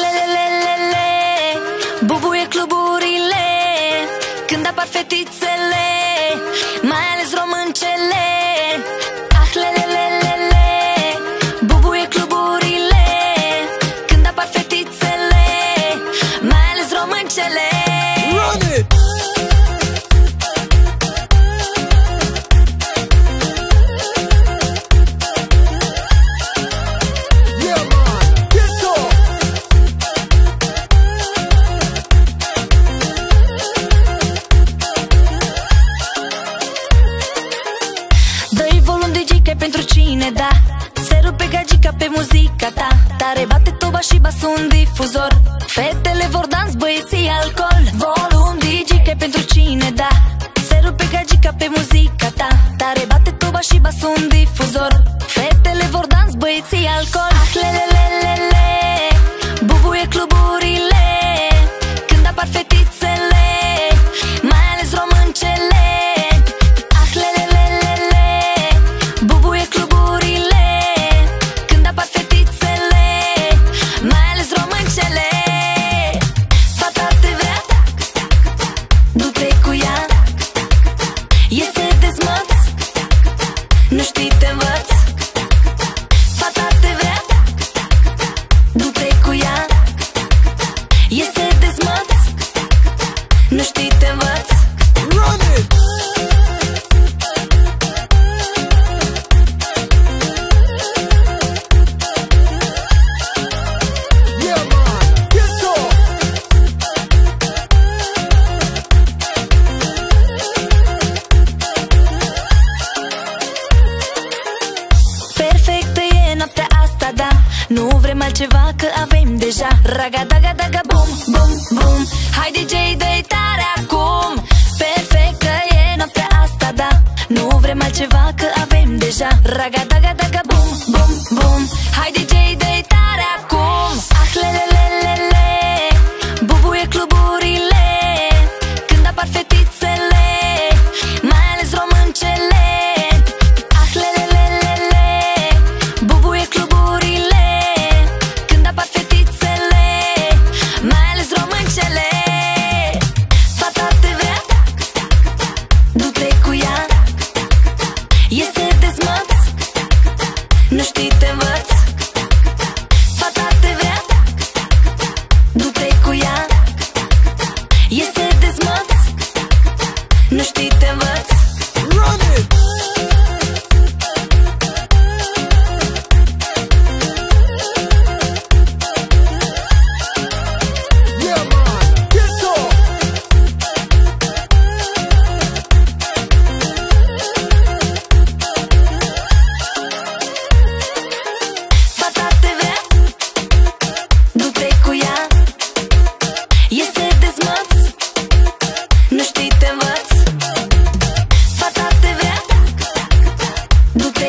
lelelelele, bubuie cluburile când apar fetițele, mai ales româncele. Ah, lelelelele, bubuie cluburile când apar fetițele, mai ales româncele. Run it! Pentru cine, da, se rupe gagica pe muzica ta. Tare bate toba și basul în difuzor, fetele vor dans, băieții alcool. Volum DJ, că pentru cine, da, se rupe gagica pe muzica ta. Tare bate toba și basul în difuzor, fetele vor dans, băieții alcool. Ah, lelelelele, bubuie cluburile când apar fetițele, mai ales româncele. Nu știi, te învăț, fata te vrea, du-te cu ea, iese dezmăț. Nu știi, te învăț. Run it! Yeah, man, get up! Perfectă e noaptea asta, da, nu vrem altceva că avem deja. Raga-daga-daga, bum, bum, bum, hai DJ, dă-i tare acum. Perfectă e noaptea asta, da, nu vrem altceva că avem deja. Raga-daga-daga, bum, bum, bum, hai DJ, dă-i tare acum. Ah, lelelelele, bubuie cluburile când apar fetițele, mai ales româncele. Nu știi, te învăț, fata te vrea, du-te cu ea, iese dezmăț. Nu știi, te învăț. Run it! Yeah, man, get up! Nu știi, te învăț, fata te vrea, du-te